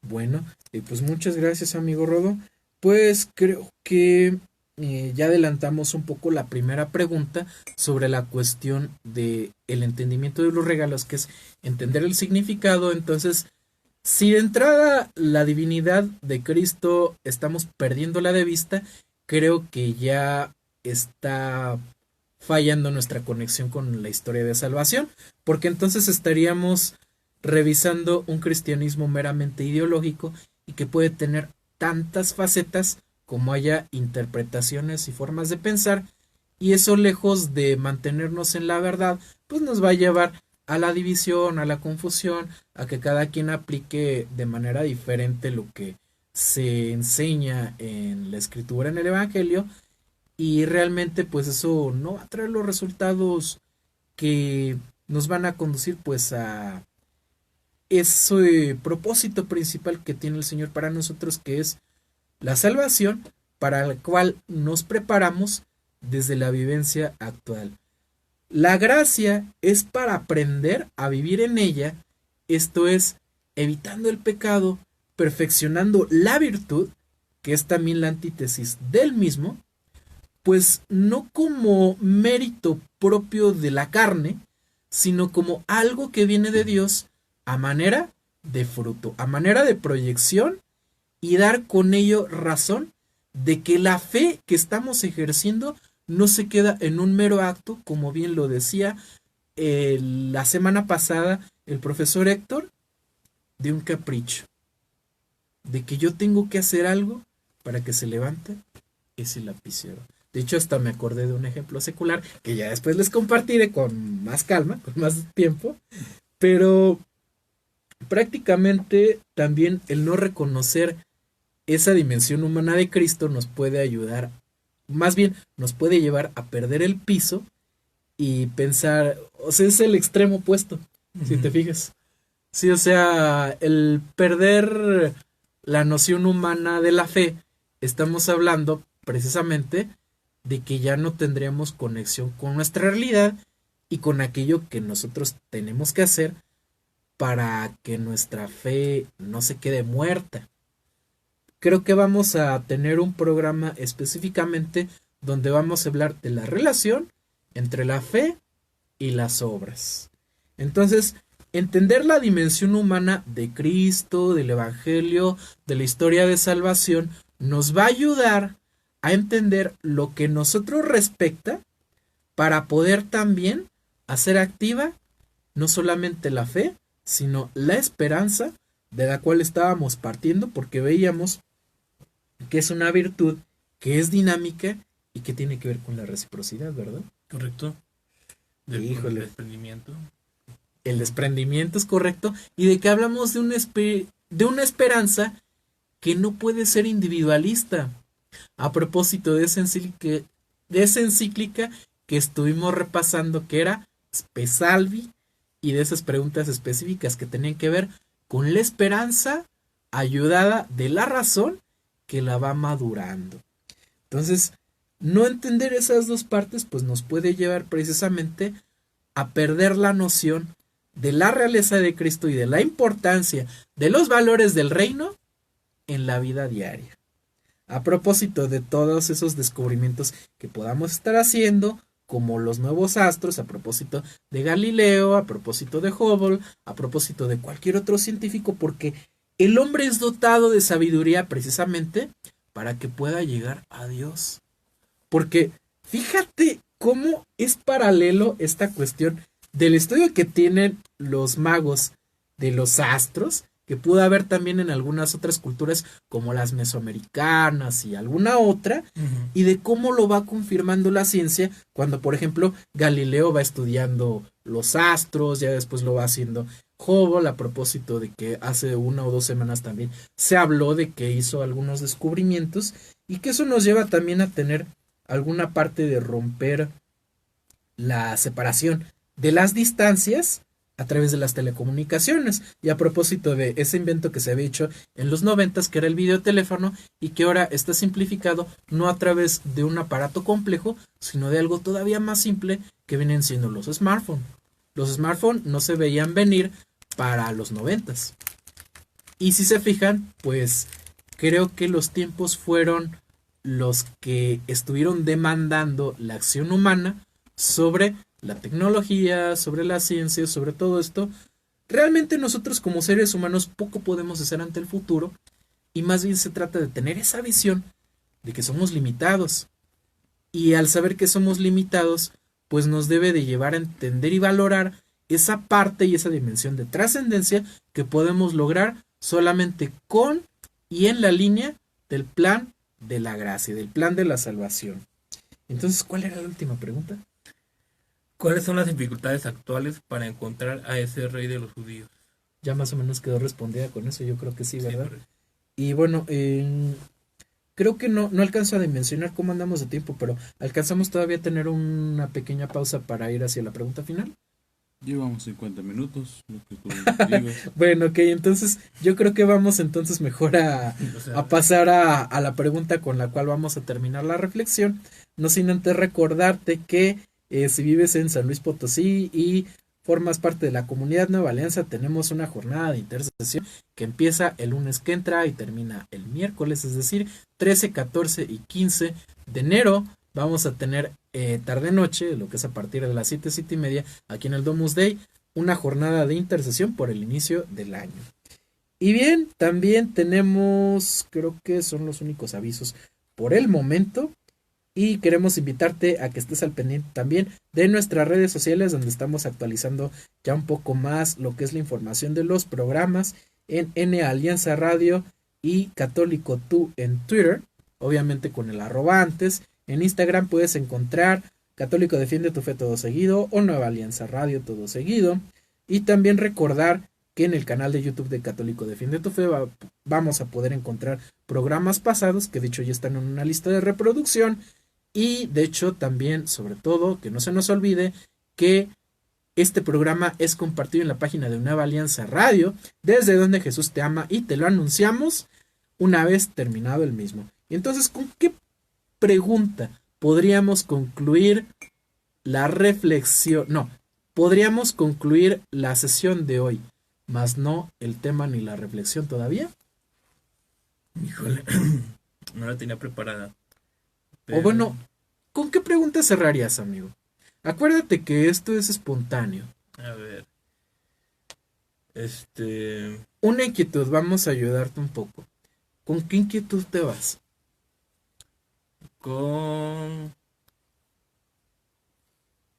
Speaker 1: Bueno, pues muchas gracias, amigo Rodo. Pues creo que ya adelantamos un poco la primera pregunta sobre la cuestión de el entendimiento de los regalos, que es entender el significado. Entonces, si de entrada la divinidad de Cristo estamos perdiéndola de vista, creo que ya está fallando nuestra conexión con la historia de salvación, porque entonces estaríamos revisando un cristianismo meramente ideológico y que puede tener tantas facetas como haya interpretaciones y formas de pensar, y eso lejos de mantenernos en la verdad, pues nos va a llevar a la división, a la confusión, a que cada quien aplique de manera diferente lo que se enseña en la escritura, en el Evangelio, y realmente pues eso no va a traer los resultados que nos van a conducir pues a ese propósito principal que tiene el Señor para nosotros, que es la salvación, para la cual nos preparamos desde la vivencia actual. La gracia es para aprender a vivir en ella, esto es, evitando el pecado, perfeccionando la virtud, que es también la antítesis del mismo, pues no como mérito propio de la carne, sino como algo que viene de Dios a manera de fruto, a manera de proyección, y dar con ello razón de que la fe que estamos ejerciendo no se queda en un mero acto, como bien lo decía la semana pasada el profesor Héctor, de un capricho, de que yo tengo que hacer algo para que se levante ese lapicero. De hecho, hasta me acordé de un ejemplo secular que ya después les compartiré con más calma, con más tiempo, pero prácticamente también el no reconocer esa dimensión humana de Cristo nos puede ayudar, más bien nos puede llevar a perder el piso y pensar, o sea, es el extremo opuesto, si te fijas. Sí, o sea, el perder la noción humana de la fe, estamos hablando precisamente de que ya no tendríamos conexión con nuestra realidad y con aquello que nosotros tenemos que hacer para que nuestra fe no se quede muerta. Creo que vamos a tener un programa específicamente donde vamos a hablar de la relación entre la fe y las obras. Entonces, entender la dimensión humana de Cristo, del Evangelio, de la historia de salvación, nos va a ayudar a entender lo que nosotros respecta para poder también hacer activa no solamente la fe, sino la esperanza de la cual estábamos partiendo, porque veíamos que es una virtud que es dinámica y que tiene que ver con la reciprocidad, ¿verdad?
Speaker 2: Correcto. Del desprendimiento.
Speaker 1: El desprendimiento es correcto, y de que hablamos de una esperanza que no puede ser individualista. A propósito de esa encíclica que estuvimos repasando, que era Spe Salvi, y de esas preguntas específicas que tenían que ver con la esperanza ayudada de la razón que la va madurando. Entonces, no entender esas dos partes pues nos puede llevar precisamente a perder la noción de la realeza de Cristo y de la importancia de los valores del reino en la vida diaria. A propósito de todos esos descubrimientos que podamos estar haciendo, como los nuevos astros, a propósito de Galileo, a propósito de Hubble, a propósito de cualquier otro científico, porque el hombre es dotado de sabiduría precisamente para que pueda llegar a Dios. Porque fíjate cómo es paralelo esta cuestión del estudio que tienen los magos de los astros, que pudo haber también en algunas otras culturas como las mesoamericanas y alguna otra, y de cómo lo va confirmando la ciencia cuando, por ejemplo, Galileo va estudiando los astros, ya después lo va haciendo Hubble, a propósito de que hace 1 o 2 semanas también se habló de que hizo algunos descubrimientos, y que eso nos lleva también a tener alguna parte de romper la separación de las distancias a través de las telecomunicaciones. Y a propósito de ese invento que se había hecho en los 90, que era el videoteléfono, y que ahora está simplificado no a través de un aparato complejo, sino de algo todavía más simple que vienen siendo los smartphones. Los smartphones no se veían venir para los 90. Y si se fijan, pues creo que los tiempos fueron los que estuvieron demandando la acción humana sobre la tecnología, sobre la ciencia, sobre todo esto. Realmente nosotros como seres humanos poco podemos hacer ante el futuro, y más bien se trata de tener esa visión de que somos limitados, y al saber que somos limitados pues nos debe de llevar a entender y valorar esa parte y esa dimensión de trascendencia que podemos lograr solamente con y en la línea del plan de la gracia, del plan de la salvación. Entonces, ¿cuál era la última pregunta?
Speaker 2: ¿Cuáles son las dificultades actuales para encontrar a ese rey de los judíos?
Speaker 1: Ya más o menos quedó respondida con eso, yo creo que sí, ¿verdad?
Speaker 2: Sí,
Speaker 1: Y bueno, creo que no alcanzo a dimensionar cómo andamos de tiempo, pero alcanzamos todavía a tener una pequeña pausa para ir hacia la pregunta final.
Speaker 3: Llevamos 50 minutos, lo que tú digas.
Speaker 1: Bueno, ok, entonces yo creo que vamos entonces mejor
Speaker 2: O sea,
Speaker 1: a pasar a la pregunta con la cual vamos a terminar la reflexión. No sin antes recordarte que si vives en San Luis Potosí y formas parte de la comunidad Nueva Alianza, tenemos una jornada de intercesión que empieza el lunes que entra y termina el miércoles, es decir, 13, 14 y 15 de enero. Vamos a tener tarde-noche, lo que es a partir de las 7, 7 y media, aquí en el Domus Day, una jornada de intercesión por el inicio del año. Y bien, también tenemos, creo que son los únicos avisos por el momento. Y queremos invitarte a que estés al pendiente también de nuestras redes sociales, donde estamos actualizando ya un poco más lo que es la información de los programas en N Alianza Radio y Católico Tú en Twitter, obviamente con el arroba antes. En Instagram puedes encontrar Católico Defiende tu Fe todo seguido o Nueva Alianza Radio todo seguido. Y también recordar que en el canal de YouTube de Católico Defiende tu Fe vamos a poder encontrar programas pasados que de hecho ya están en una lista de reproducción. Y de hecho también, sobre todo, que no se nos olvide que este programa es compartido en la página de Nueva Alianza Radio, desde donde Jesús te ama y te lo anunciamos una vez terminado el mismo. Y entonces, ¿con qué pregunta podríamos concluir la reflexión? No, podríamos concluir la sesión de hoy, más no el tema ni la reflexión todavía.
Speaker 2: híjole, no la tenía preparada.
Speaker 1: O bueno, ¿con qué pregunta cerrarías, amigo? Acuérdate que esto es espontáneo.
Speaker 2: A ver.
Speaker 1: Una inquietud, vamos a ayudarte un poco. ¿Con qué inquietud te vas?
Speaker 2: Con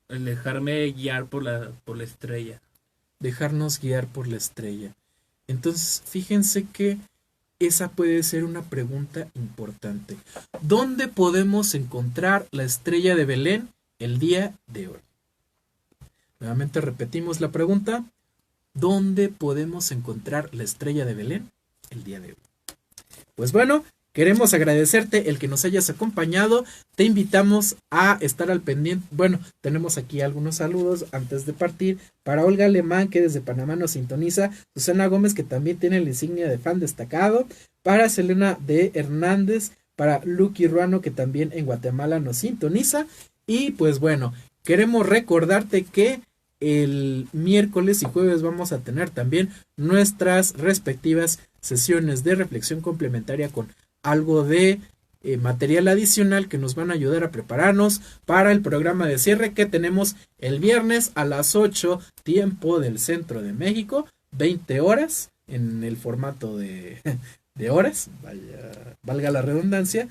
Speaker 2: el dejarme guiar por la estrella.
Speaker 1: Dejarnos guiar por la estrella. Entonces, fíjense que esa puede ser una pregunta importante. ¿Dónde podemos encontrar la estrella de Belén el día de hoy? Nuevamente repetimos la pregunta. ¿Dónde podemos encontrar la estrella de Belén el día de hoy? Pues bueno, queremos agradecerte el que nos hayas acompañado. Te invitamos a estar al pendiente. Bueno, tenemos aquí algunos saludos antes de partir. Para Olga Alemán, que desde Panamá nos sintoniza. Susana Gómez, que también tiene la insignia de fan destacado. Para Selena de Hernández. Para Lucky Ruano, que también en Guatemala nos sintoniza. Y pues bueno, queremos recordarte que el miércoles y jueves vamos a tener también nuestras respectivas sesiones de reflexión complementaria con algo de material adicional que nos van a ayudar a prepararnos para el programa de cierre que tenemos el viernes a las 8 tiempo del centro de México, 20 horas en el formato de horas, valga la redundancia,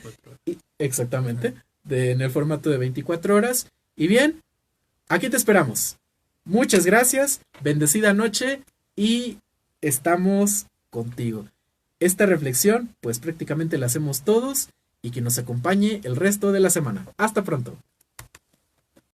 Speaker 1: y, exactamente, en el formato de 24 horas. Y bien, aquí te esperamos. Muchas gracias, bendecida noche y estamos contigo. Esta reflexión pues prácticamente la hacemos todos y que nos acompañe el resto de la semana. Hasta pronto.